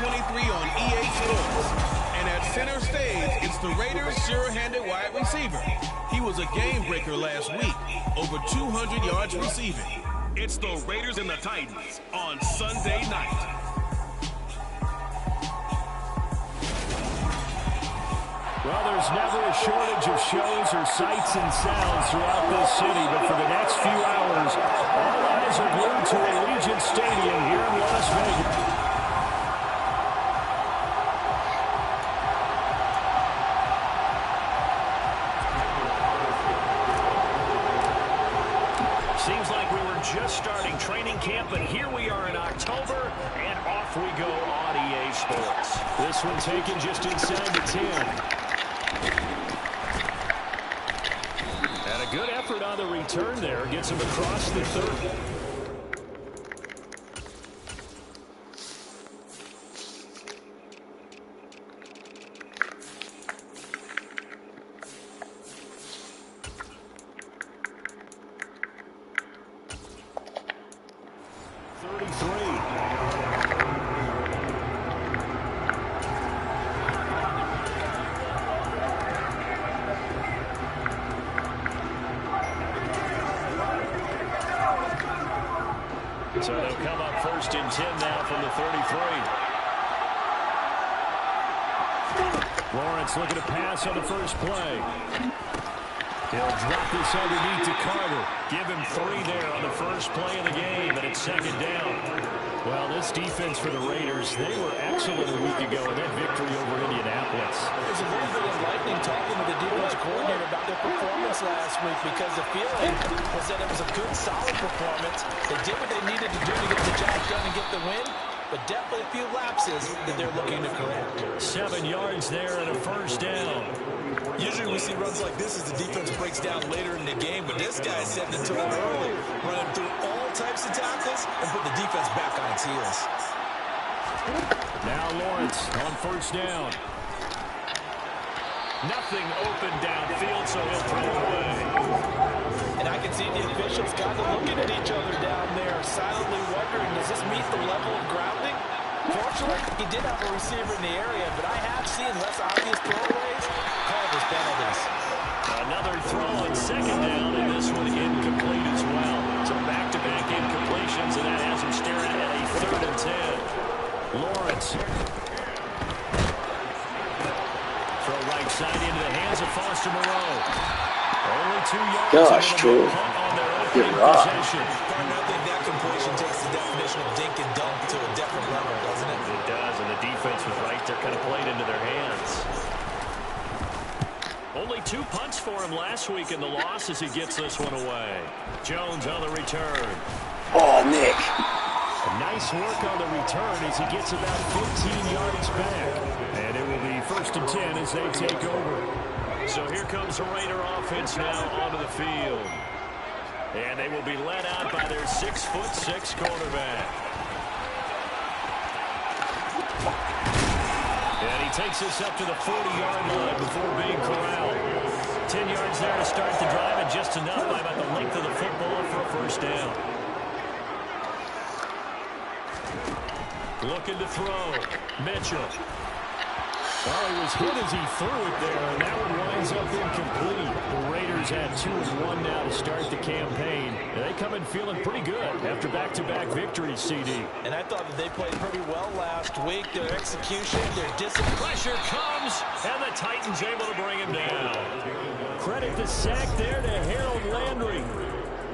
2023 on EA Sports. And at center stage, it's the Raiders' sure-handed wide receiver. He was a game-breaker last week, over 200 yards receiving. It's the Raiders and the Titans on Sunday night. Well, there's never a shortage of shows or sights and sounds throughout this city, but for the next few hours, all eyes are glued to Allegiant Stadium here in Las Vegas. Seems like we were just starting training camp, but here we are in October, and off we go on EA Sports. This one taken just inside the 10. And a good effort on the return there. Gets him across the 30. So they'll come up 1st and 10 now from the 33. Lawrence looking to pass on the first play. He'll drop this underneath to Carter. Give him 3 there on the first play of the game, and it's 2nd down. Well, this defense for the Raiders, they were excellent a week ago in that victory over Indianapolis. It was a little bit enlightening talking with the defense coordinator about their performance last week, because the feeling was that it was a good, solid performance. They did what they needed to do to get the job done and get the win, but definitely a few lapses that they're looking to correct. 7 yards there and a 1st down. Usually we see runs like this as the defense breaks down later in the game, but this guy's setting the tone early, running through all types of tackles and put the defense back on its heels. Now Lawrence on 1st down. Nothing open downfield, so he'll throw it away. And I can see the officials kind of looking at each other down there, silently wondering, does this meet the level of grounding? Fortunately, he did have a receiver in the area, but I have seen less obvious throwaways called as penalties. Another throw on 2nd down, and this one incomplete as well. So back-to-back incompletions, and that has him staring at a 3rd and 10. Lawrence. Throw right side into the hands of Foster Moreau. Only 2 yards. Gosh, Drew. You're right. I think that completion takes the definition of dink and dunk to a different level, doesn't it? It does, and the defense was right there, kind of played into their hands. Only 2 punts for him last week in the loss as he gets this one away. Jones on the return. Oh, Nick. Nice work on the return as he gets about 15 yards back. And it will be 1st and 10 as they take over. So here comes the Raider offense now onto the field. And they will be led out by their 6'6" quarterback. And he takes this up to the 40-yard line before being corralled. 10 yards there to start the drive, and just enough by about the length of the football for a 1st down. Looking to throw. Mitchell. Well, he was hit as he threw it there, and that one winds up incomplete. The Raiders had 2-1 now to start the campaign. And they come in feeling pretty good after back-to-back victories, CD. And I thought that they played pretty well last week. Their execution, their discipline. Pressure comes, and the Titans able to bring him down. Credit the sack there to Harold Landry.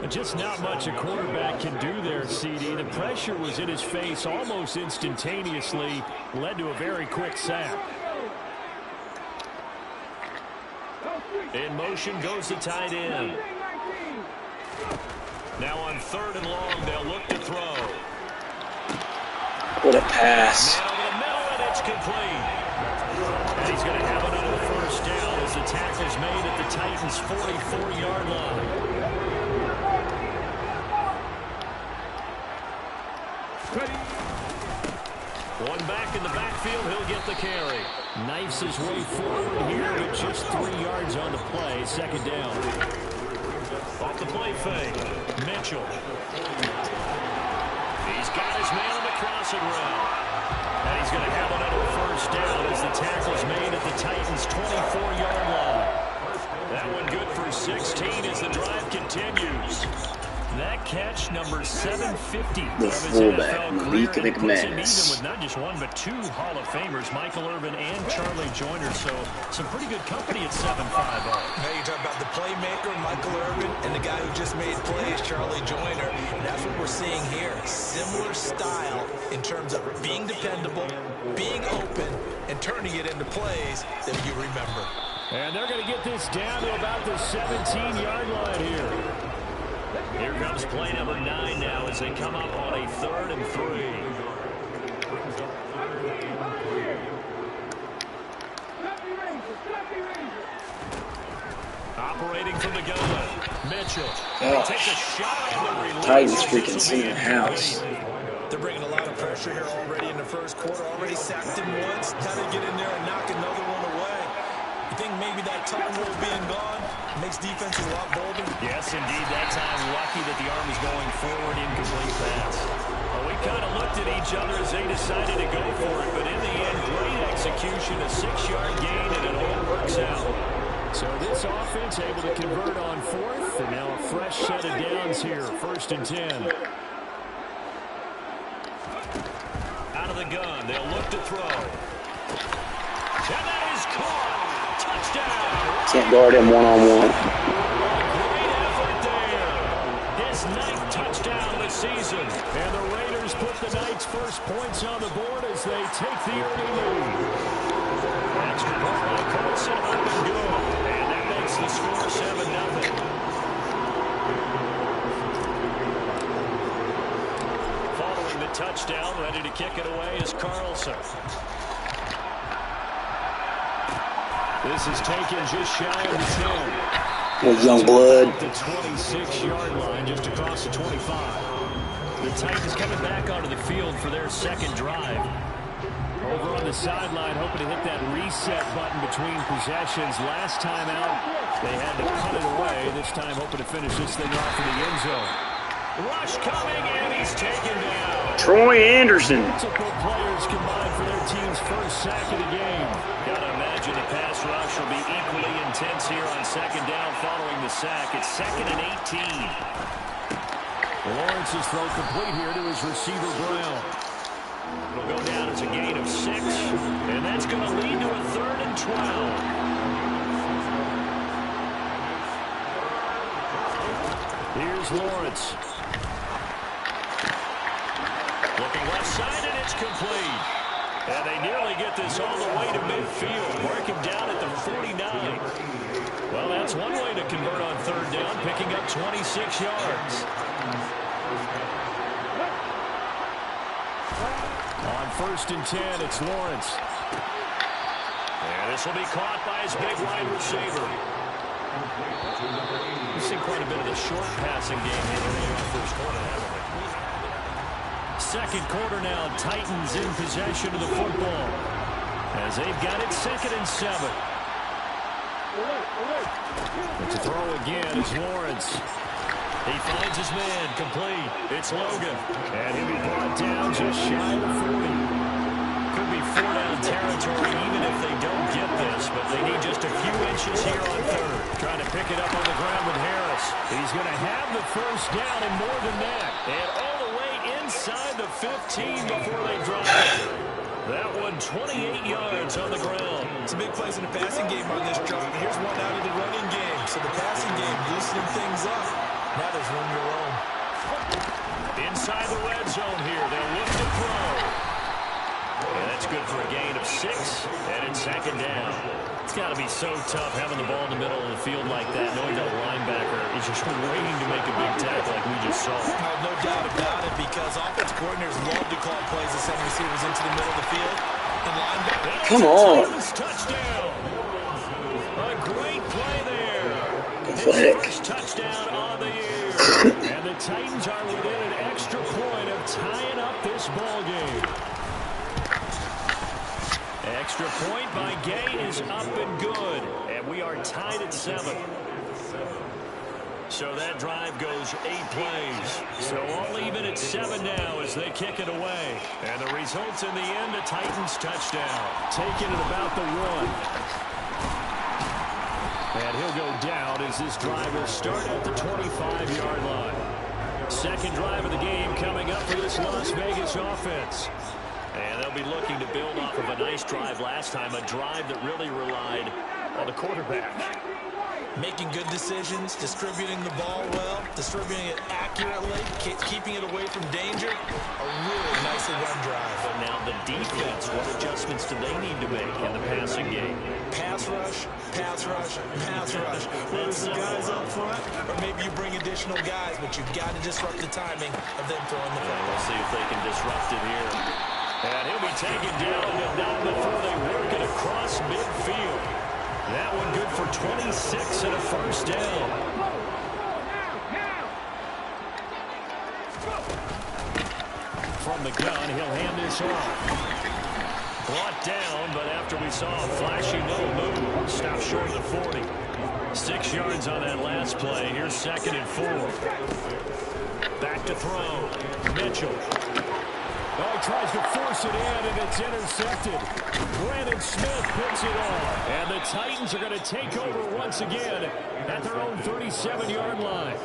But just not much a quarterback can do there, CD. The pressure was in his face almost instantaneously, led to a very quick sack. In motion goes the tight end. Now on 3rd and long, they'll look to throw. What a pass. Man over the middle, and it's complete. And he's going to have another 1st down as the tackle's made at the Titans' 44-yard line. One back in the backfield, he'll get the carry. Knifes his way forward here, but just 3 yards on the play. 2nd down. Off the play fake. Mitchell. He's got his man on the crossing route. And he's going to have another first down as the tackle's made at the Titans' 24-yard line. That one good for 16 as the drive continues. That catch, number 750 the of his fullback, NFL Malik career, and puts him even McManus. with not just one but two Hall of Famers, Michael Irvin and Charlie Joyner. So some pretty good company at 7'5". Now you talk about the playmaker, Michael Irvin, and the guy who just made plays, Charlie Joyner. That's what we're seeing here. Similar style in terms of being dependable, being open, and turning it into plays that you remember. And they're going to get this down to about the 17-yard line here. Here comes play number 9 now as they come up on a 3rd and 3. Operating from the gun, Mitchell. Take a shot on the release. Titans freaking senior house. They're bringing a lot of pressure here already in the first quarter. Already sacked him once. Now they get in there and knock another one away. You think maybe that time rule being gone makes defenses a lot bolder? Yes, indeed. That time, lucky that the arm is going forward, incomplete pass. Well, we kind of looked at each other as they decided to go for it, but in the end, great execution, a 6-yard gain, and it all works out. So this offense able to convert on 4th, and now a fresh set of downs here, 1st and 10. Out of the gun, they'll look to throw. And that is caught. Touchdown. Can't guard him one-on-one. Great effort there. His 9th touchdown of the season. And the Raiders put the Knights' first points on the board as they take the early lead. Extra point by Carlson up and good. And that makes the score 7-0. Following the touchdown, ready to kick it away is Carlson. This is taken just shy of the 10. With young blood. The 26-yard line, just across the 25. The Titans coming back onto the field for their second drive. Over on the sideline, hoping to hit that reset button between possessions. Last time out, they had to cut it away. This time, hoping to finish this thing off in the end zone. Rush coming, and he's taken down. Troy Anderson. Multiple players combined for their team's first sack of the game. Gotta imagine the pass rush will be equally intense here on 2nd down following the sack. It's 2nd and 18. Lawrence's throw complete here to his receiver, Brown. It'll go down as a gain of 6, and that's going to lead to a 3rd and 12. Here's Lawrence. Looking left side, and it's complete. And they nearly get this all the way to midfield. Mark him down at the 49. Well, that's one way to convert on 3rd down, picking up 26 yards. On 1st and 10, it's Lawrence. And this will be caught by his big wide receiver. We've seen quite a bit of the short passing game here early in the first quarter, haven't we? Second quarter now, Titans in possession of the football as they've got it 2nd and 7. But to throw again is Lawrence. He finds his man, complete. It's Logan. And he'll be brought down just shy of 40. Could be 4-down territory even if they don't get this, but they need just a few inches here on 3rd. Trying to pick it up on the ground with Harris. He's going to have the first down and more than that. And all the way inside the 15 before they drop it. That one 28 yards on the ground. Some big plays in the passing game on this drive. Here's one out of the running game. So the passing game loosening things up. Now there's room to roam. Inside the red zone here. They'll look to throw. And that's good for a gain of 6. And it's 2nd down. It's got to be so tough having the ball in the middle of the field like that, knowing that linebacker is just waiting to make a big tackle like we just saw. No doubt about it, because offensive coordinators love to call plays to send receivers into the middle of the field. And linebackers. Come on. Touchdown. A great play there. Pathetic. His first touchdown on the year. And the Titans are within an extra point of tying up this ball game. Extra point by Gay is up and good. And we are tied at 7. So that drive goes 8 plays. So all even at got 7 now as they kick it away. And the results in the end, a Titans touchdown. Taking it about the 1. And he'll go down as this drive will start at the 25-yard line. Second drive of the game coming up for this Las Vegas offense. And they'll be looking to build off of a nice drive last time, a drive that really relied on the quarterback. Making good decisions, distributing the ball well, distributing it accurately, keeping it away from danger. A really nicely run drive. But now the defense, what adjustments do they need to make in the passing game? Pass rush, pass rush, pass rush. Lose the guys up front, or maybe you bring additional guys, but you've got to disrupt the timing of them throwing the football. We'll see if they can disrupt it here. And he'll be taken down, but not before they work it across midfield. That one good for 26 and a first down. From the gun, he'll hand this off. Brought down, but after we saw a flashy no move, stopped short of the 40. 6 yards on that last play. Here's 2nd and 4. Back to throw. Mitchell. Oh, he tries to force it in, and it's intercepted. Brandon Smith picks it off. And the Titans are going to take over once again at their own 37-yard line.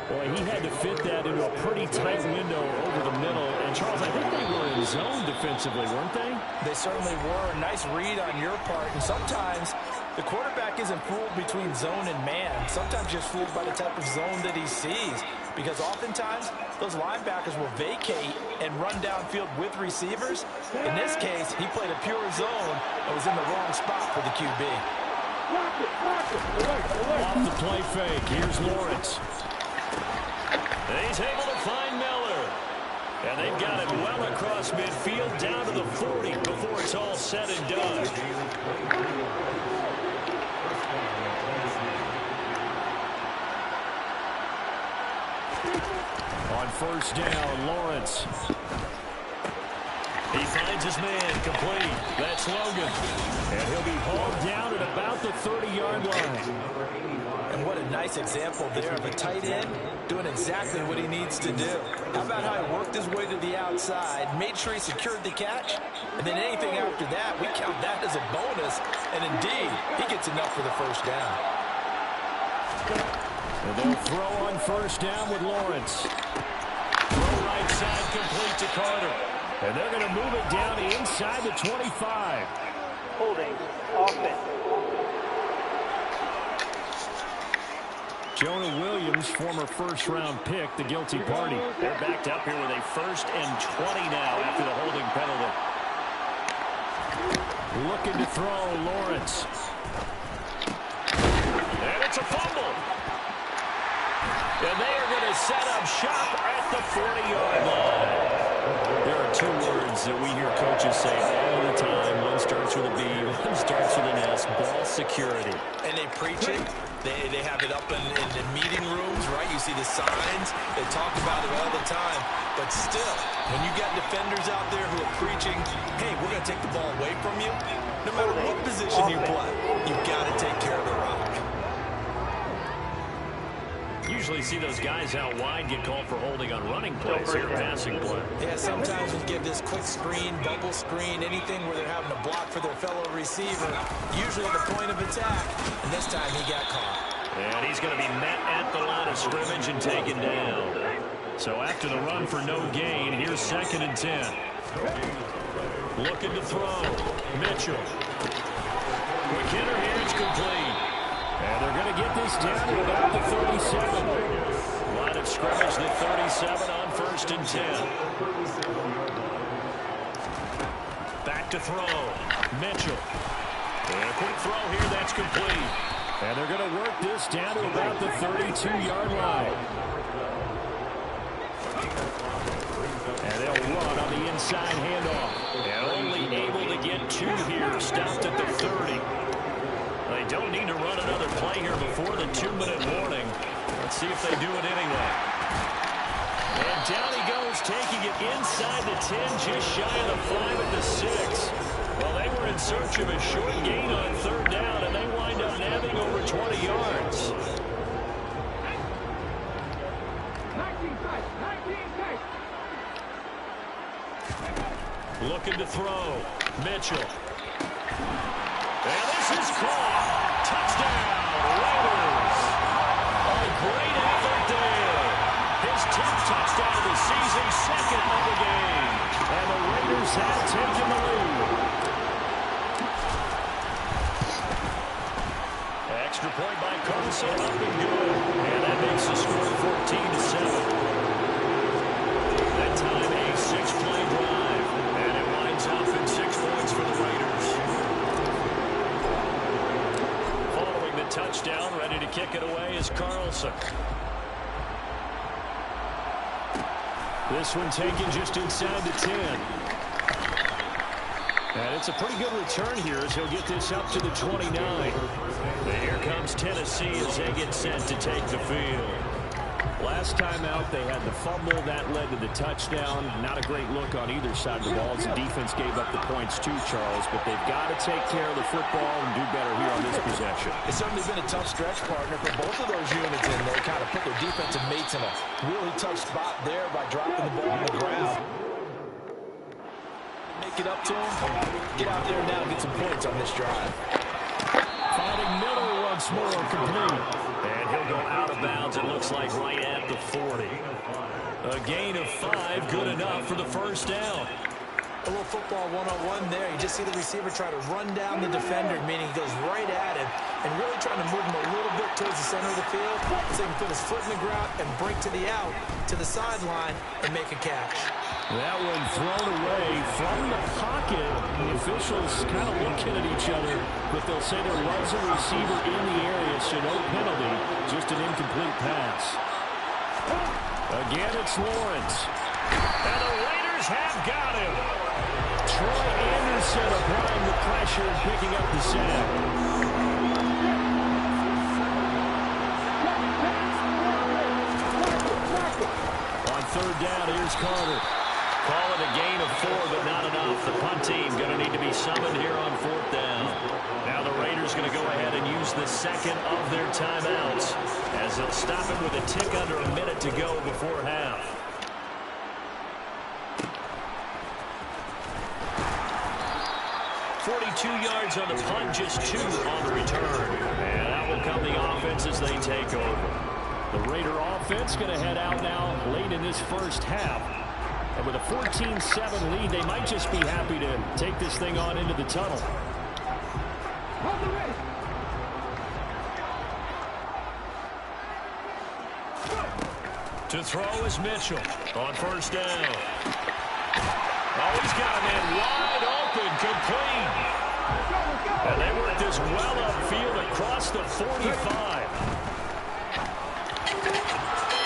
Boy, he had to fit that into a pretty tight window over the middle. And, Charles, I think they were in zone defensively, weren't they? They certainly were. A nice read on your part. And sometimes the quarterback isn't fooled between zone and man. Sometimes just fooled by the type of zone that he sees. Because oftentimes, those linebackers will vacate and run downfield with receivers. In this case, he played a pure zone and was in the wrong spot for the QB. Off the play fake. Here's Lawrence. He's able to find Miller. And they've got it well across midfield down to the 40 before it's all said and done. On first down, Lawrence. He finds his man complete. That's Logan. And he'll be hauled down at about the 30-yard line. And what a nice example there of a tight end doing exactly what he needs to do. How about how he worked his way to the outside, made sure he secured the catch, and then anything after that, we count that as a bonus. And indeed, he gets enough for the first down. And they'll throw on first down with Lawrence. Throw right side complete to Carter. And they're going to move it down inside the 25. Holding offense. Jonah Williams, former first-round pick, the guilty party. They're backed up here with a 1st and 20 now after the holding penalty. Looking to throw, Lawrence. And it's a fumble. And they are going to set up shop at the 40-yard line. There are 2 words that we hear coaches say all the time. One starts with a B, one starts with an S, ball security. And they preach it. They have it up in the meeting rooms, right? You see the signs. They talk about it all the time. But still, when you got defenders out there who are preaching, hey, we're going to take the ball away from you, no matter what position you play, you've got to take care of the rock. Usually see those guys out wide get called for holding on running plays here, passing play. Yeah, sometimes we give this quick screen, bubble screen, anything where they're having to block for their fellow receiver, usually at the point of attack, and this time he got caught. And he's going to be met at the line of scrimmage and taken down. So after the run for no gain, here's 2nd and 10. Looking to throw. Mitchell. McKinnon here, it's complete. And they're going to get this down to about the 37. Line of scrimmage, the 37 on 1st and 10. Back to throw. Mitchell. And a quick throw here, that's complete. And they're going to work this down to about the 32-yard line. And they'll run on the inside handoff. And only able to get 2 here, stopped at the 30. They don't need to run another play here before the 2-minute warning. Let's see if they do it anyway. And down he goes, taking it inside the 10, just shy of the 5 at the 6. Well, they were in search of a short gain on 3rd down, and they wind up nabbing over 20 yards. Looking to throw. Mitchell. And this is caught. Touchdown, Raiders. A great effort there. His 10th touchdown of the season, second of the game. And the Raiders have taken the lead. Extra point by Carlson, up and good. And that makes the score 14-7. That time a 6-play drive. And it winds up in 6 points for the Raiders. Following the touchdown, ready to kick it away is Carlson. This one taken just inside the 10. And it's a pretty good return here as he'll get this up to the 29. And here comes Tennessee as they get set to take the field. Last time out, they had the fumble. That led to the touchdown. Not a great look on either side of the ball as the defense gave up the points too, Charles. But they've got to take care of the football and do better here on this possession. It's certainly been a tough stretch, partner, for both of those units in there. Kind of put their defensive mates in a really tough spot there by dropping the ball on the ground. Make it up to him. Get out there now and get some points on this drive. Finding Miller once more complete. And he'll go out of bounds, it looks like, right at the 40. A gain of 5, good enough for the first down. A little football one-on-one there. You just see the receiver try to run down the defender, meaning he goes right at him and really trying to move him a little bit towards the center of the field so he can put his foot in the ground and break to the out, to the sideline, and make a catch. That one thrown away from the pocket. The officials kind of looking at each other, but they'll say there was a receiver in the area, so no penalty, just an incomplete pass. Again, it's Lawrence. And the Raiders have got him. Troy Anderson applying the pressure and picking up the sack. On third down, here's Carter. Call it a gain of 4, but not enough. The punt team going to need to be summoned here on fourth down. Now the Raiders going to go ahead and use the second of their timeouts as they'll stop it with a tick under a minute to go before half. Yards on the punt, just 2 on the return. And out will come the offense as they take over. The Raider offense going to head out now late in this first half. And with a 14-7 lead, they might just be happy to take this thing on into the tunnel. To throw is Mitchell on first down. Oh, he's got a man wide open, complete. And they work this well upfield across the 45.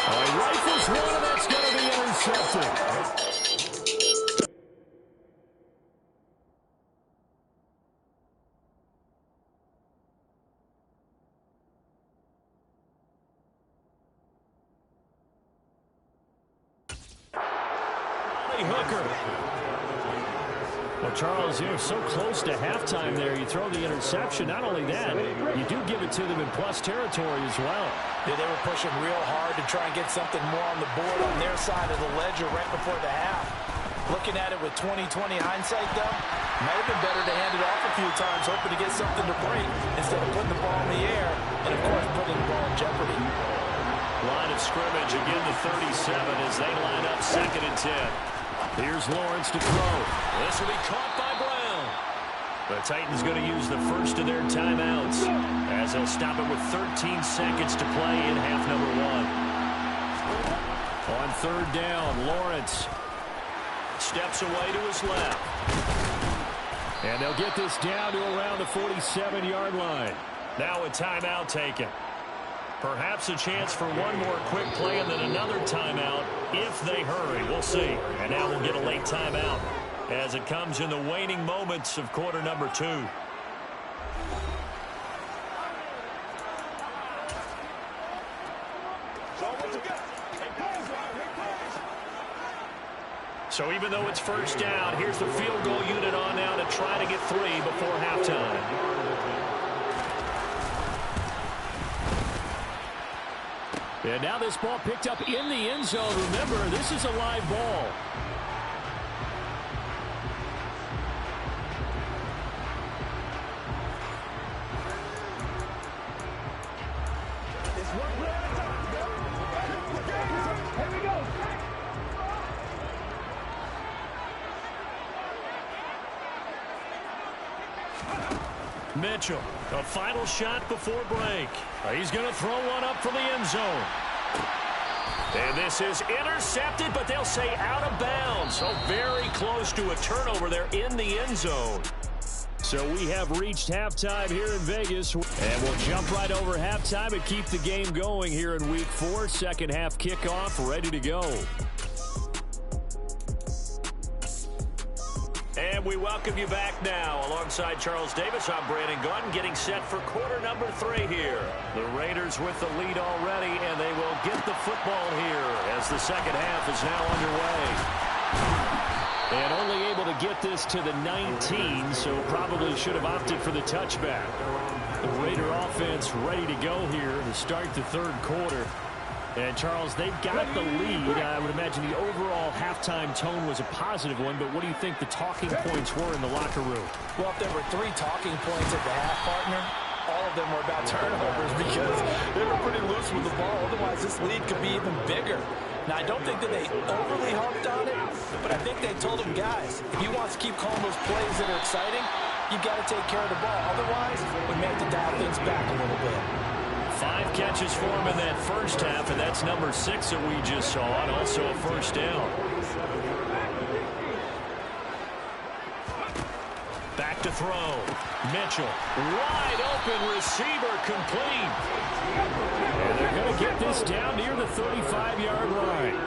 He rifles one, and that's going to be intercepted. Hooker. Well, Charles, you're so close to halftime there. You throw the interception. Not only that, you do give it to them in plus territory as well. Yeah, they were pushing real hard to try and get something more on the board on their side of the ledger right before the half. Looking at it with 20/20 hindsight, though, might have been better to hand it off a few times, hoping to get something to break instead of putting the ball in the air and, of course, putting the ball in jeopardy. Line of scrimmage, again to 37 as they line up 2nd and 10. Here's Lawrence to throw. This will be caught by Brown. The Titans going to use the first of their timeouts as they'll stop it with 13 seconds to play in half number 1. On third down, Lawrence steps away to his left. And they'll get this down to around the 47-yard line. Now a timeout taken. Perhaps a chance for one more quick play and then another timeout if they hurry. We'll see. And now we'll get a late timeout as it comes in the waning moments of quarter number 2. So even though it's first down, here's the field goal unit on now to try to get 3 before halftime. And now this ball picked up in the end zone. Remember, this is a live ball. Mitchell, a final shot before break. He's going to throw one up for the end zone. And this is intercepted, but they'll say out of bounds. So very close to a turnover there in the end zone. So we have reached halftime here in Vegas. And we'll jump right over halftime and keep the game going here in Week 4. Second half kickoff ready to go. And we welcome you back now. Alongside Charles Davis, I'm Brandon Gaudin, getting set for quarter number 3 here. The Raiders with the lead already, and they will get the football here as the second half is now underway. And only able to get this to the 19, so probably should have opted for the touchback. The Raider offense ready to go here to start the third quarter. And, Charles, they've got the lead. I would imagine the overall halftime tone was a positive one, but what do you think the talking points were in the locker room? Well, if there were 3 talking points at the half, partner, all of them were about turnovers because they were pretty loose with the ball. Otherwise, this lead could be even bigger. Now, I don't think that they overly harped on it, but I think they told them, guys, if he wants to keep calling those plays that are exciting, you've got to take care of the ball. Otherwise, we may have to dial things back a little bit. 5 catches for him in that first half, and that's number 6 that we just saw, and also a first down. Back to throw. Mitchell, wide open receiver, complete. And they're going to get this down near the 35-yard line.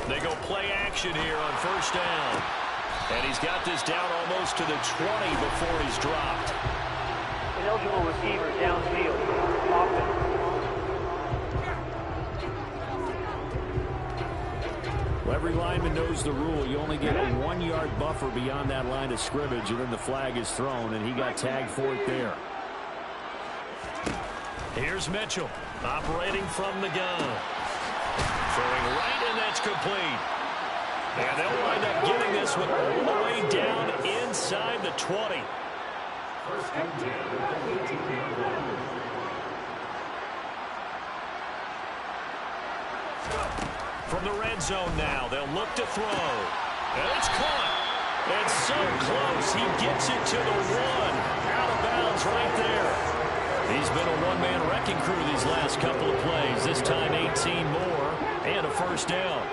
They go play action here on first down. And he's got this down almost to the 20 before he's dropped. Ineligible receiver downfield. Offense. Well, every lineman knows the rule. You only get a 1-yard buffer beyond that line of scrimmage, and then the flag is thrown, and he got tagged for it there. Here's Mitchell, operating from the gun. Throwing right, and that's complete. And they'll wind up getting this one all the way down inside the 20. From the red zone now, they'll look to throw. And it's caught. It's so close. He gets it to the 1. Out of bounds right there. He's been a one-man wrecking crew these last couple of plays. This time 18 more and a first down.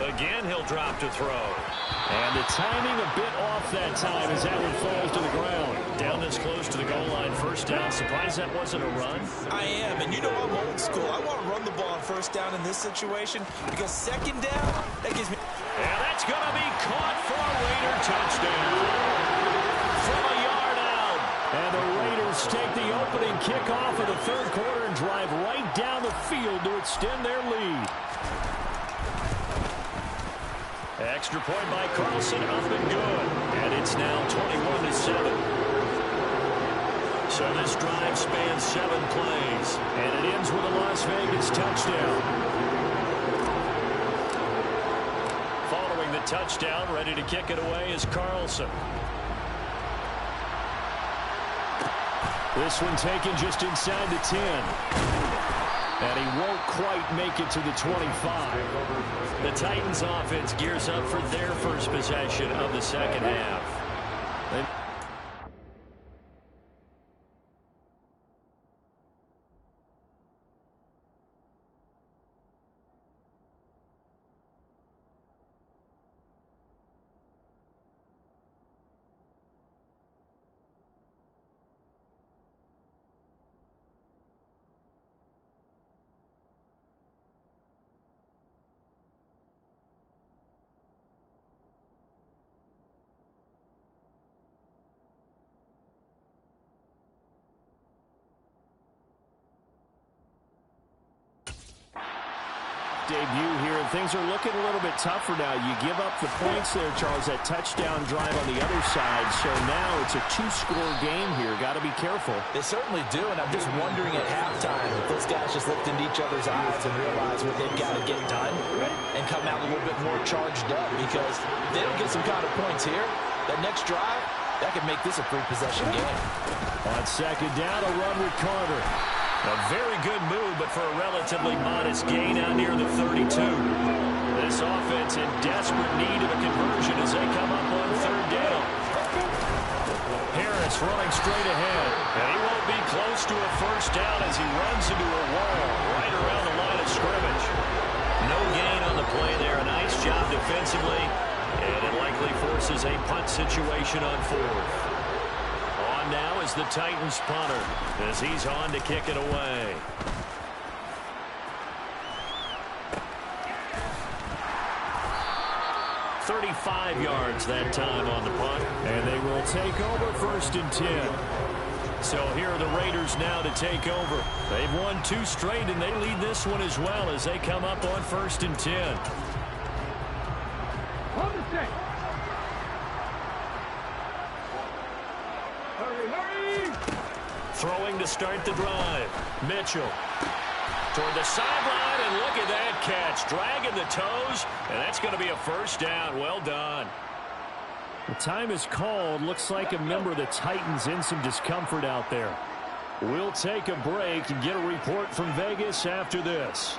Again, he'll drop to throw. And the timing a bit off that time as that one falls to the ground. Down this close to the goal line, first down. Surprised that wasn't a run? I am, and you know I'm old school. I want to run the ball on first down in this situation because second down, that gives me... And that's going to be caught for a Raider touchdown. From a yard out. And the Raiders take the opening kickoff of the third quarter and drive right down the field to extend their lead. Extra point by Carlson, up and good. And it's now 21-7. So this drive spans 7 plays. And it ends with a Las Vegas touchdown. Following the touchdown, ready to kick it away is Carlson. This one taken just inside the 10. And he won't quite make it to the 25. The Titans offense gears up for their first possession of the second half. debut here, and things are looking a little bit tougher now. You give up the points there, Charles, that touchdown drive on the other side. So now it's a two-score game here. Got to be careful. They certainly do, and I'm just wondering at halftime if those guys just looked into each other's eyes and realize what they've got to get done and come out a little bit more charged up, because if they don't get some kind of points here, that next drive, that could make this a three-possession game. On second down, a run with Carter. A very good move, but for a relatively modest gain out near the 32. This offense in desperate need of a conversion as they come up on third down. Harris running straight ahead. And he won't be close to a first down as he runs into a wall right around the line of scrimmage. No gain on the play there. A nice job defensively. And it likely forces a punt situation on fourth. On now is the Titans punter as he's on to kick it away. "35 yards that time on the punt. And they will take over first and 10. So here are the Raiders now to take over. They've won 2 straight, and they lead this one as well as they come up on first and 10. Throwing to start the drive. Mitchell toward the sideline, and look at that catch. Dragging the toes, and that's going to be a first down. Well done. The time is called. Looks like a member of the Titans in some discomfort out there. We'll take a break and get a report from Vegas after this.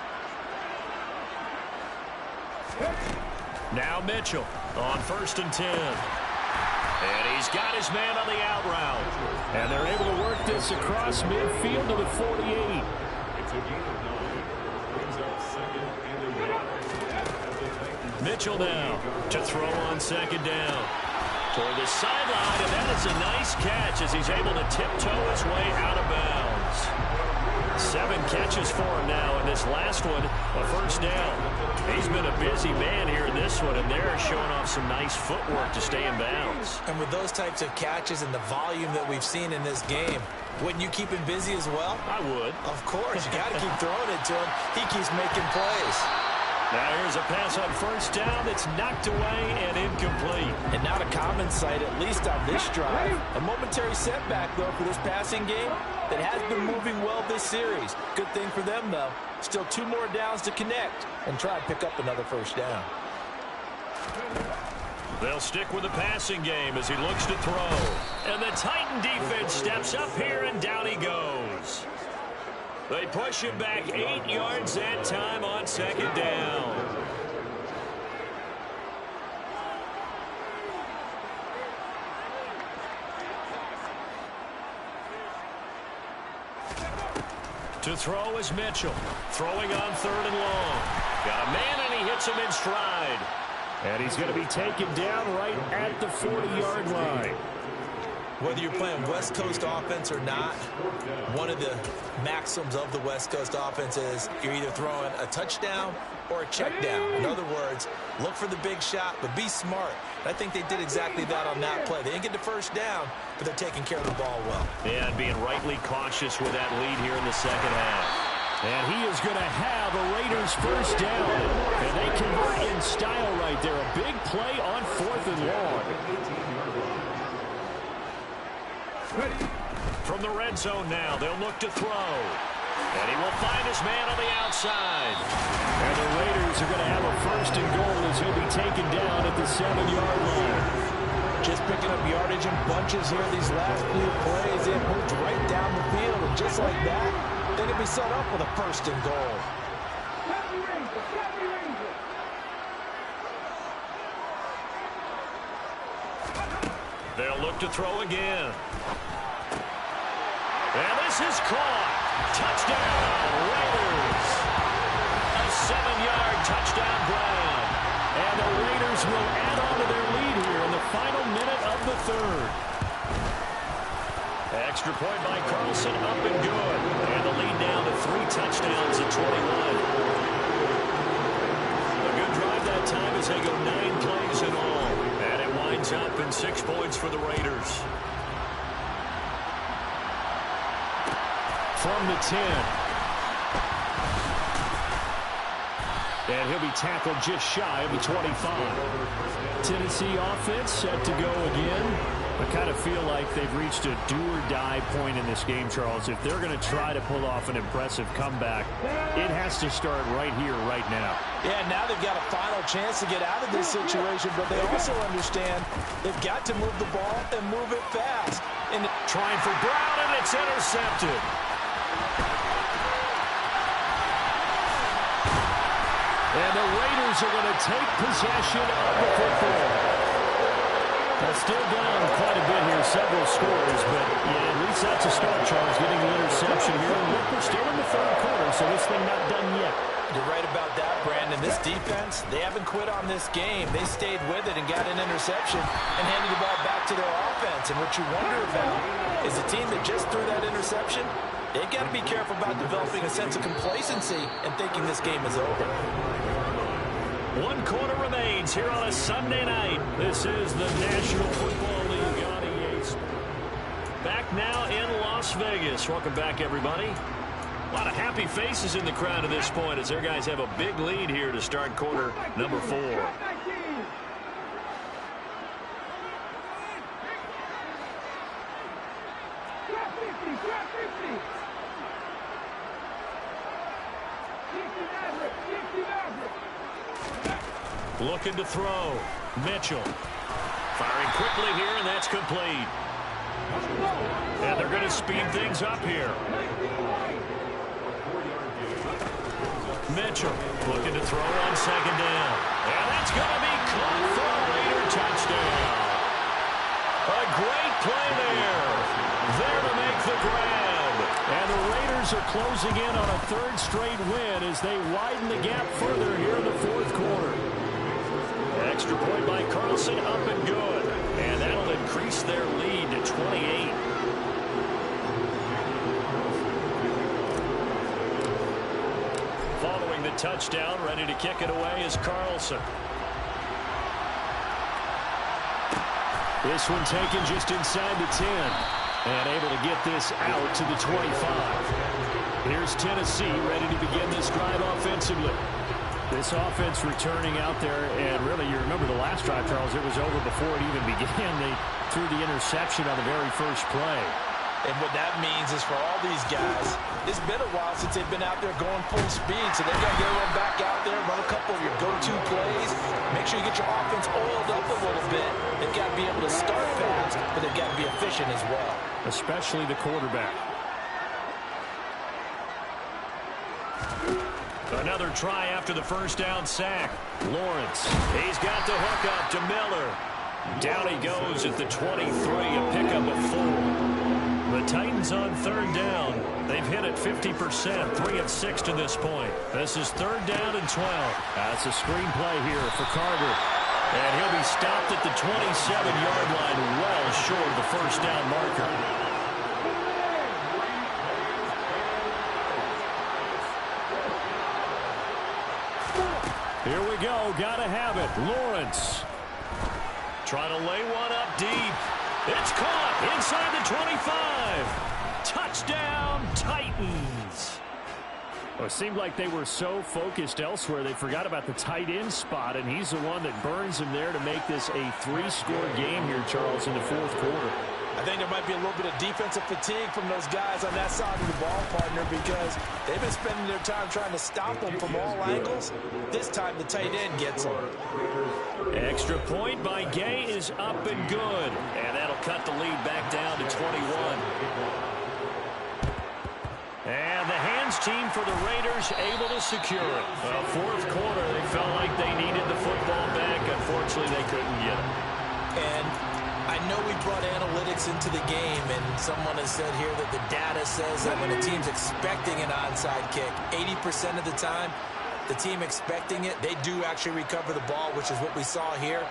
Now Mitchell on first and 10. And he's got his man on the out route. And they're able to work this across midfield to the 48. Mitchell now to throw on second down. Toward the sideline, and that is a nice catch as he's able to tiptoe his way out of bounds. 7 catches for him now, and this last one, a first down. He's been a busy man here in this one, and they're showing off some nice footwork to stay in bounds. And with those types of catches and the volume that we've seen in this game, wouldn't you keep him busy as well? I would. Of course. You got to keep throwing it to him. He keeps making plays. Now here's a pass on first down that's knocked away and incomplete. And not a common sight, at least on this drive. A momentary setback, though, for this passing game that has been moving well this series. Good thing for them, though. Still 2 more downs to connect and try and pick up another first down. They'll stick with the passing game as he looks to throw. And the Titan defense steps up here, and down he goes. They push him back 8 yards that time on second down. To throw is Mitchell. Throwing on third and long. Got a man, and he hits him in stride. And he's going to be taken down right at the 40-yard line. Whether you're playing West Coast offense or not, one of the maxims of the West Coast offense is you're either throwing a touchdown or a check down. In other words, look for the big shot, but be smart. I think they did exactly that on that play. They didn't get the first down, but they're taking care of the ball well. Yeah, and being rightly cautious with that lead here in the second half. And he is going to have a Raiders first down. And they convert in style right there. A big play on fourth and long. From the red zone now, they'll look to throw. And he will find his man on the outside. And the Raiders are going to have a first and goal as he'll be taken down at the 7-yard line. Just picking up yardage in bunches here these last few plays. It moved right down the field, and just like that, they can be set up with a first and goal. They'll look to throw again. And this is caught. Touchdown, Raiders. A 7-yard touchdown grab. And the Raiders will add on to their lead here in the final minute of the third. Extra point by Carlson, up and good. And the lead down to 3 touchdowns at 21. A good drive that time as they go 9 plays in all. And it winds up in 6 points for the Raiders. From the 10. And he'll be tackled just shy of the 25. Tennessee offense set to go again. I kind of feel like they've reached a do-or-die point in this game, Charles. If they're going to try to pull off an impressive comeback, it has to start right here, right now. Yeah, now they've got a final chance to get out of this situation, but they also understand they've got to move the ball and move it fast. And trying for Brown, and it's intercepted. And the Raiders are going to take possession of the football. They're still down quite a bit here, several scores, but yeah, at least that's a start, Charles, getting the interception here. And look, we're still in the third quarter, so this thing not done yet. You're right about that, Brandon. This defense, they haven't quit on this game. They stayed with it and got an interception and handed the ball back to their offense. And what you wonder about is the team that just threw that interception, they've got to be careful about developing a sense of complacency and thinking this game is over. 1 quarter remains here on a Sunday night. This is the National Football League on EA Sports. Back now in Las Vegas. Welcome back, everybody. A lot of happy faces in the crowd at this point as their guys have a big lead here to start quarter number 4. Looking to throw. Mitchell. Firing quickly here, and that's complete. And they're going to speed things up here. Mitchell looking to throw on second down. And that's going to be caught for a Raider touchdown. A great play there. There to make the grab. And the Raiders are closing in on a third straight win as they widen the gap further here in the fourth quarter. Extra point by Carlson, up and good. And that'll increase their lead to 28. Following the touchdown, ready to kick it away is Carlson. This one taken just inside the 10. And able to get this out to the 25. Here's Tennessee ready to begin this drive offensively. This offense returning out there, and really, you remember the last drive, Charles, it was over before it even began. They threw the interception on the very first play. And what that means is for all these guys, it's been a while since they've been out there going full speed, so they've got to get everyone back out there, run a couple of your go-to plays, make sure you get your offense oiled up a little bit. They've got to be able to start fast, but they've got to be efficient as well. Especially the quarterback. Another try after the first down sack. Lawrence, he's got the hook up to Miller. Down he goes at the 23, a pickup of 4. The Titans on third down. They've hit it 50%, 3 of 6 to this point. This is third down and 12. That's a screenplay here for Carter. And he'll be stopped at the 27-yard line, well short of the first down marker. Here we go. Got to have it. Lawrence. Trying to lay one up deep. It's caught inside the 25. Touchdown, Titans. Well, it seemed like they were so focused elsewhere, they forgot about the tight end spot, and he's the one that burns him there to make this a 3-score game here, Charles, in the fourth quarter. I think there might be a little bit of defensive fatigue from those guys on that side of the ball, partner, because they've been spending their time trying to stop them from all angles. This time the tight end gets them. Extra point by Gay is up and good. And that'll cut the lead back down to 21. And the hands team for the Raiders able to secure it. Fourth quarter, they felt like they needed the football back. Unfortunately, they couldn't get it. And I know we brought analytics into the game, and someone has said here that the data says that when a team's expecting an onside kick, 80% of the time, the team expecting it, they do actually recover the ball, which is what we saw here.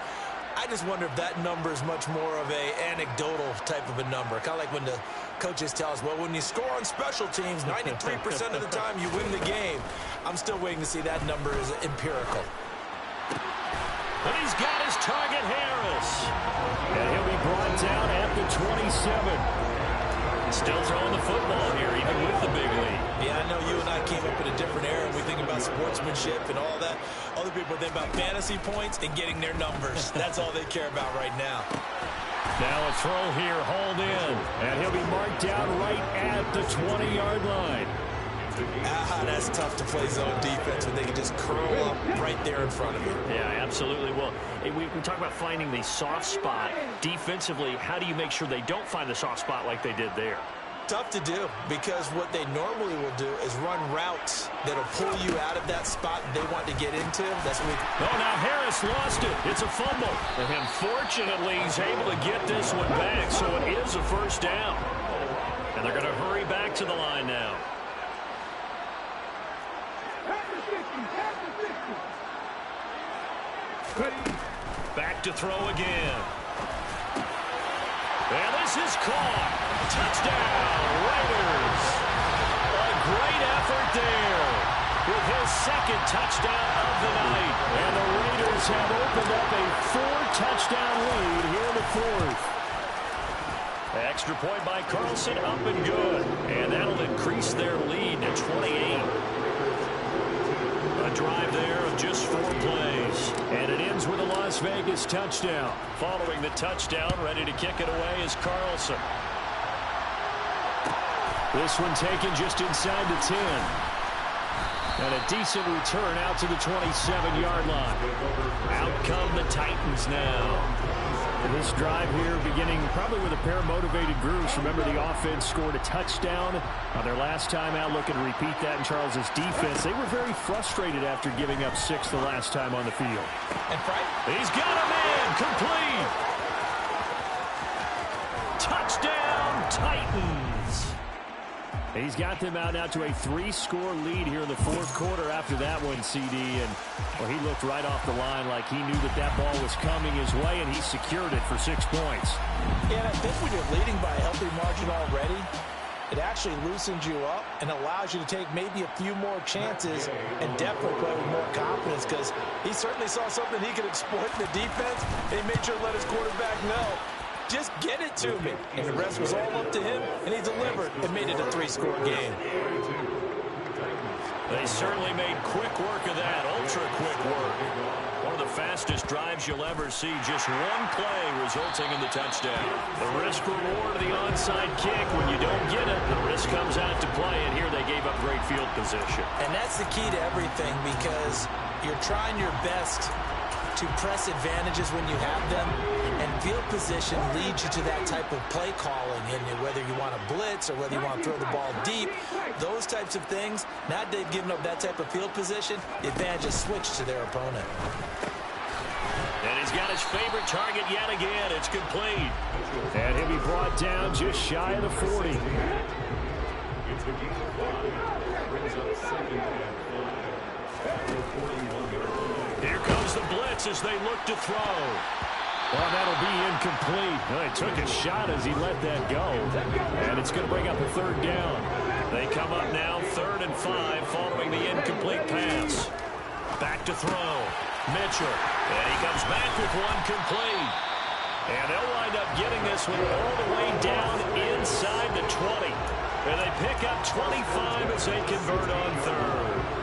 I just wonder if that number is much more of a anecdotal type of a number. Kind of like when the coaches tell us, well, when you score on special teams, 93% of the time you win the game. I'm still waiting to see that number is empirical. And he's got his target, Harris. And he'll be brought down at the 27. Still throwing the football here, even with the big lead. Yeah, I know you and I came up in a different era. We think about sportsmanship and all that. Other people think about fantasy points and getting their numbers. That's all they care about right now. Now a throw here, hauled in. And he'll be marked down right at the 20-yard line. That's tough to play zone defense when they can just curl up right there in front of you. Yeah, absolutely. Well, we talk about finding the soft spot. Defensively, how do you make sure they don't find the soft spot like they did there? Tough to do, because what they normally will do is run routes that'll pull you out of that spot they want to get into. That's what now Harris lost it. It's a fumble. And fortunately, he's able to get this one back, so it is a first down. And they're going to hurry back to the line now. Back to throw again. And this is caught. Touchdown, Raiders. A great effort there with his second touchdown of the night. And the Raiders have opened up a 4-touchdown lead here in the fourth. Extra point by Carlson, up and good. And that'll increase their lead to 28. A drive there of just 4 plays. And it ends with a Las Vegas touchdown. Following the touchdown, ready to kick it away is Carlson. This one taken just inside the 10. And a decent return out to the 27-yard line. Out come the Titans now. This drive here beginning probably with a pair of motivated groups. Remember, the offense scored a touchdown on their last time out. Looking to repeat that in Charles's defense. They were very frustrated after giving up 6 the last time on the field. And he's got a man complete. Touchdown, Titans. He's got them out now to a 3-score lead here in the fourth quarter after that one, CD. And, well, he looked right off the line like he knew that ball was coming his way, and he secured it for 6 points. Yeah, and I think when you're leading by a healthy margin already, it actually loosens you up and allows you to take maybe a few more chances and definitely play with more confidence, because he certainly saw something he could exploit in the defense, and he made sure to let his quarterback know, just get it to me. And the rest was all up to him, and he delivered and made it a 3-score game. They certainly made quick work of that, ultra-quick work. One of the fastest drives you'll ever see, just one play resulting in the touchdown. The risk-reward of the onside kick, when you don't get it, the risk comes out to play, and here they gave up great field position. And that's the key to everything, because you're trying your best to press advantages when you have them, and field position leads you to that type of play calling, and whether you want to blitz or whether you want to throw the ball deep, those types of things. Now they've given up that type of field position, the advantage is switched to their opponent. And he's got his favorite target yet again. It's complete. And he'll be brought down just shy of the 40. Here comes the blitz as they look to throw. Well, that'll be incomplete. Well, he took a shot as he let that go. And it's going to bring up a 3rd down. They come up now 3rd and 5 following the incomplete pass. Back to throw. Mitchell. And he comes back with one complete. And they'll wind up getting this one all the way down inside the 20. And they pick up 25 as they convert on 3rd.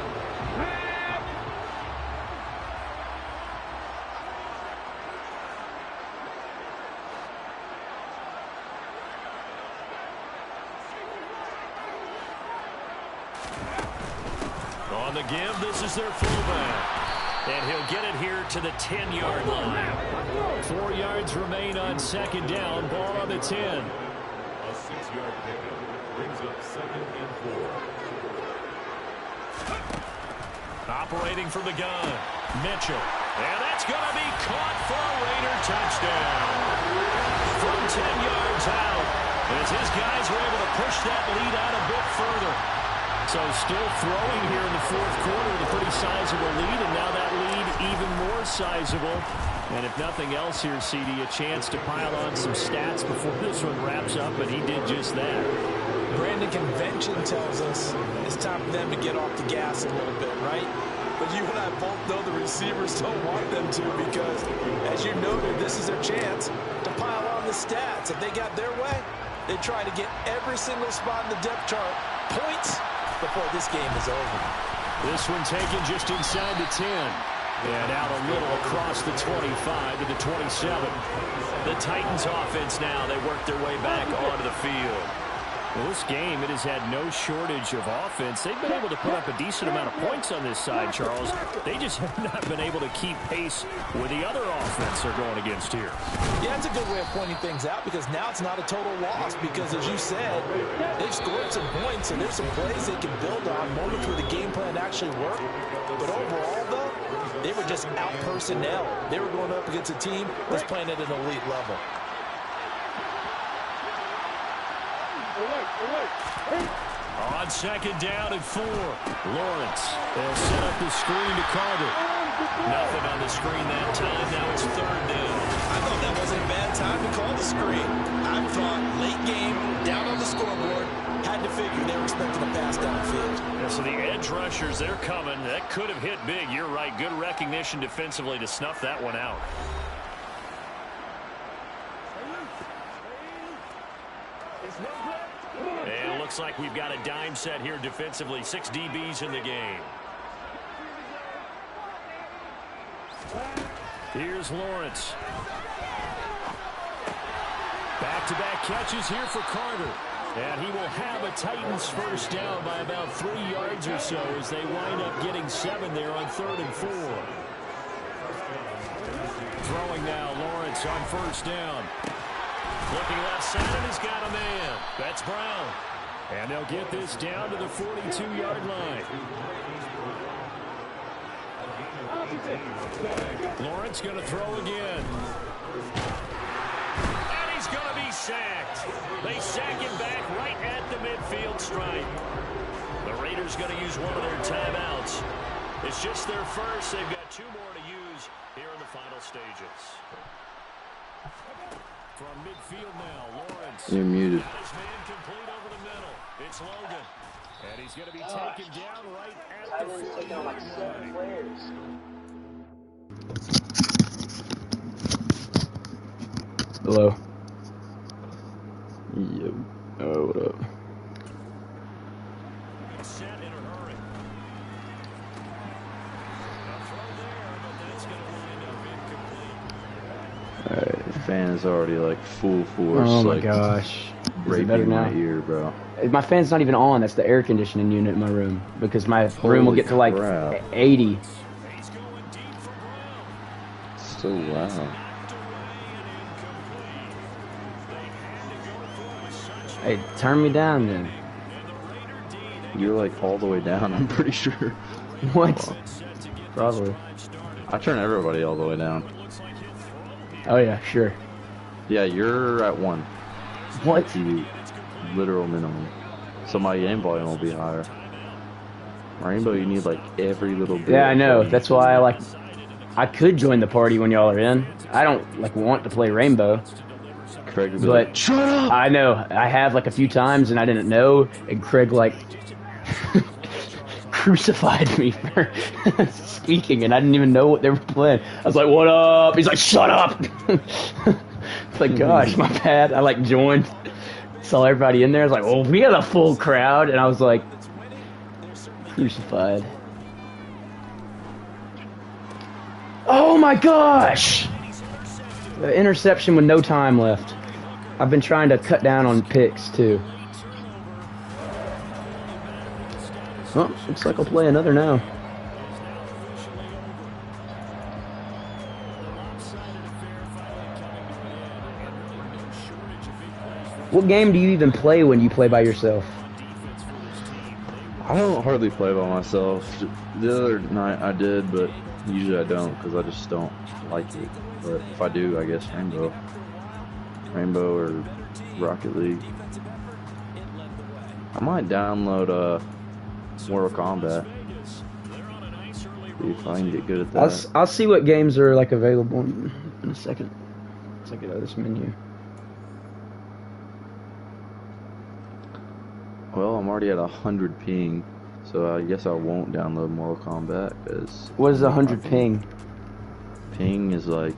On the give, this is their fullback. And he'll get it here to the 10-yard line. 4 yards remain on 2nd down. Ball on the 10. A 6-yard pickup brings up 2nd and 4. Operating from the gun, Mitchell. And that's going to be caught for a Raider touchdown. From 10 yards out, as his guys were able to push that lead out a bit further. So still throwing here in the fourth quarter with a pretty sizable lead, and now that lead even more sizable. And if nothing else here, CD, a chance to pile on some stats before this one wraps up, and he did just that. Brandon, convention tells us it's time for them to get off the gas a little bit, right? But you and I both know the receivers don't want them to, because, as you noted, this is their chance to pile on the stats. If they got their way, They try to get every single spot in the depth chart points before this game is over. This one taken just inside the 10. And out a little across the 25 to the 27. The Titans offense now, they work their way back onto the field. Well, this game, it has had no shortage of offense. They've been able to put up a decent amount of points on this side, Charles. They just have not been able to keep pace with the other offense they're going against here. Yeah, it's a good way of pointing things out because now it's not a total loss because, as you said, they've scored some points and there's some plays they can build on, moments where the game plan actually worked. But overall, though, they were just out-personnel. They were going up against a team that's playing at an elite level. On second down and 4, Lawrence. They'll set up the screen to Carter. Nothing on the screen that time. Now it's 3rd down. I thought that wasn't a bad time to call the screen. I thought late game, down on the scoreboard, had to figure they were expecting a pass downfield. Yeah, so the edge rushers, they're coming. That could have hit big. You're right. Good recognition defensively to snuff that one out. And it looks like we've got a dime set here defensively. 6 DBs in the game. Here's Lawrence. Back-to-back catches here for Carter. And he will have a Titans first down by about 3 yards or so as they wind up getting 7 there on 3rd and 4. Throwing now, Lawrence on first down. Looking left side, and he's got a man. That's Brown. And they'll get this down to the 42-yard line. Lawrence going to throw again. And he's going to be sacked. They sack him back right at the midfield stripe. The Raiders going to use one of their timeouts. It's just their first. They've got 2 more to use here in the final stages. From midfield now, Lawrence. You're muted. His man complete over the middle. It's Logan. And he's going to be taken down right at the 40-yard line. Hello. Yo. Oh, what up? Set in a hurry. A throw there, but that's going to wind up incomplete. Alright, the fan is already like full force. Oh my like, gosh. Is it raping better now? my ear, bro. My fan's not even on. That's the air conditioning unit in my room because my room will get to like crap. 80. He's going deep for Brown. So loud. Hey, turn me down then. You're like all the way down, I'm pretty sure. What? Probably. I turn everybody all the way down. Oh yeah, sure. Yeah, you're at 1. What? The literal minimum. So my game volume will be higher. Rainbow, you need like every little bit. Yeah, I know. of That's why I could join the party when y'all are in. I don't like want to play Rainbow. Craig will be But like, shut up! I know. I have like a few times and I didn't know, and Craig like crucified me for speaking, and I didn't even know what they were playing. I was like, "What up?" He's like, "Shut up!" It's like, gosh, my bad. I like joined, saw everybody in there. I was like, "Oh, we got a full crowd," and I was like, crucified. Oh my gosh! The interception with no time left. I've been trying to cut down on picks too. Well, looks like I'll play another now. What game do you even play when you play by yourself? I don't hardly play by myself. The other night I did, but usually I don't because I just don't like it. But if I do, I guess Rainbow or Rocket League. I might download Mortal Kombat. See if I can get good at that. I'll see what games are like available in a second. Let's get out of this menu. Well, I'm already at 100 ping, so I guess I won't download Mortal Kombat because. What is 100 ping? Ping is like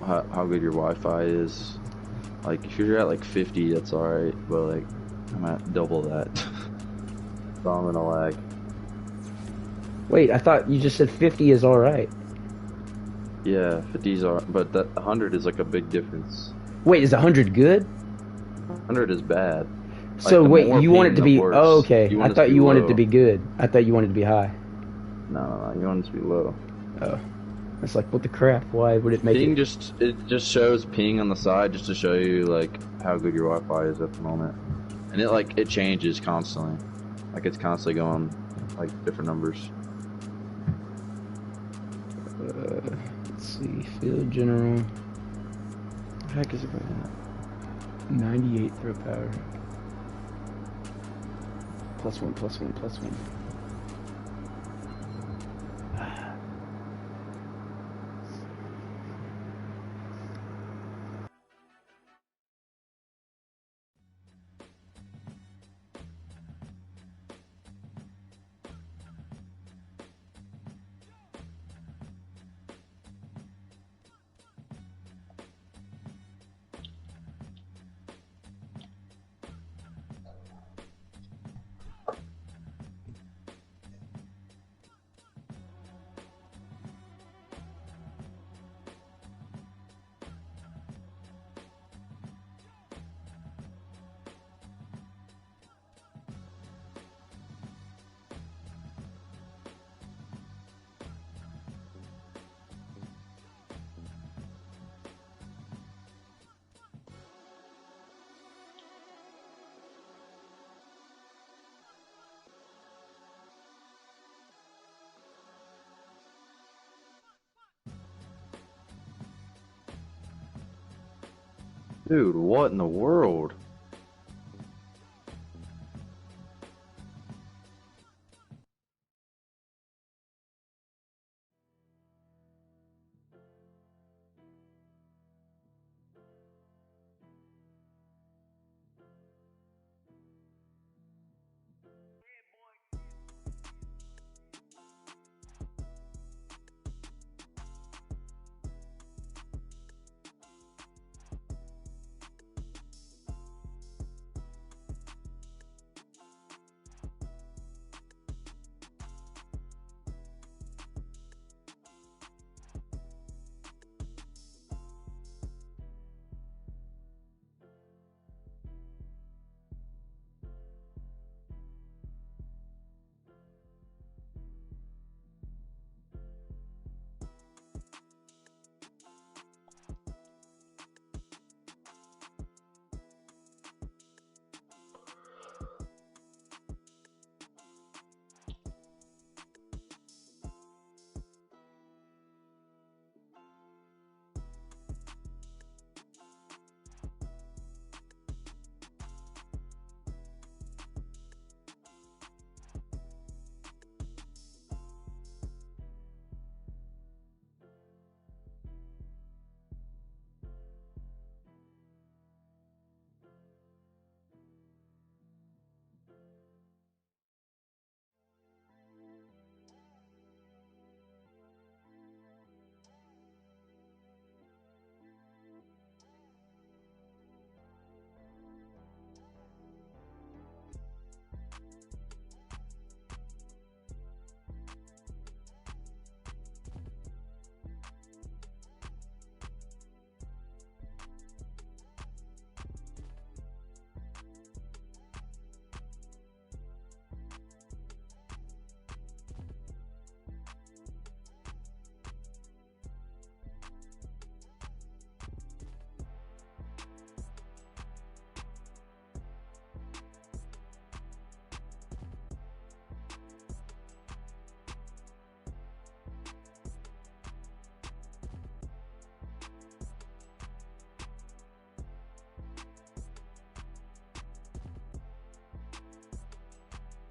how good your Wi-Fi is. Like, if you're at like 50, that's alright, but like, I'm at double that. So I'm gonna lag. Wait, I thought you just said 50 is alright. Yeah, 50's are, but that 100 is like a big difference. Wait, is 100 good? 100 is bad. So Like, the wait, more you want it ping, to the be... worse. Oh, okay. You I want it thought to be you wanted it low. to be good. I thought you wanted it to be high. No, you want it to be low. Oh. It's like, what the crap? Why would it make Ping it... just shows ping on the side just to show you like how good your Wi-Fi is at the moment, and it changes constantly, like it's constantly going like different numbers. Let's see. Field general. What the heck is it going at? 98 throw power. +1, +1, +1. Dude, what in the world?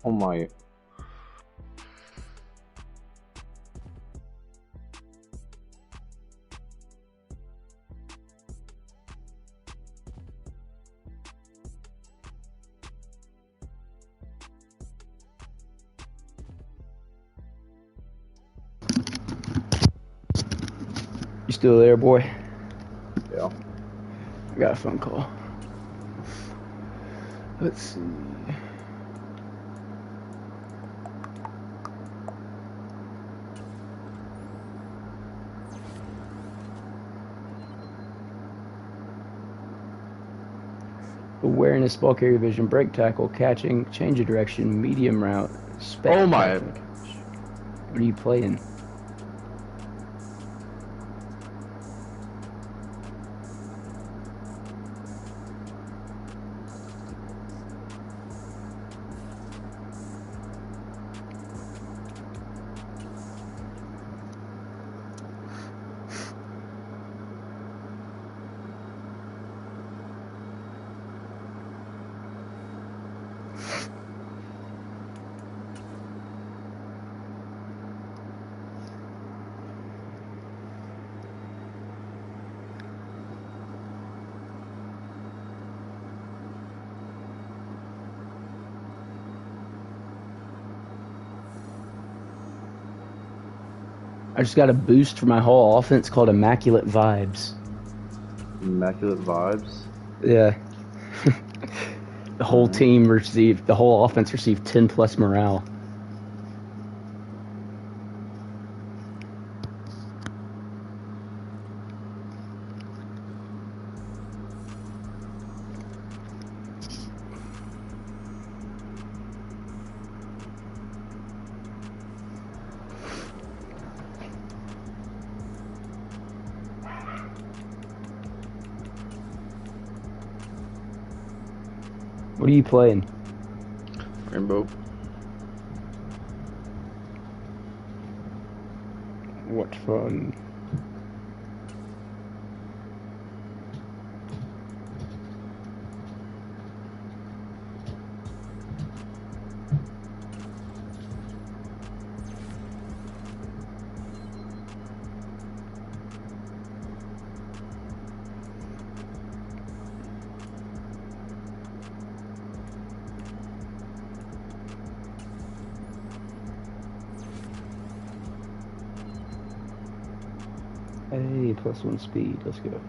Oh my. You still there, boy? Yeah. I got a phone call. Let's see. Awareness, ball carrier vision, break tackle, catching, change of direction, medium route, Oh my. What are you playing? I just got a boost for my whole offense called Immaculate Vibes. Immaculate Vibes? Yeah. The whole team received, the whole offense received 10 plus morale. What are you playing? Rainbow. What fun. Hey, +1 speed. Let's go.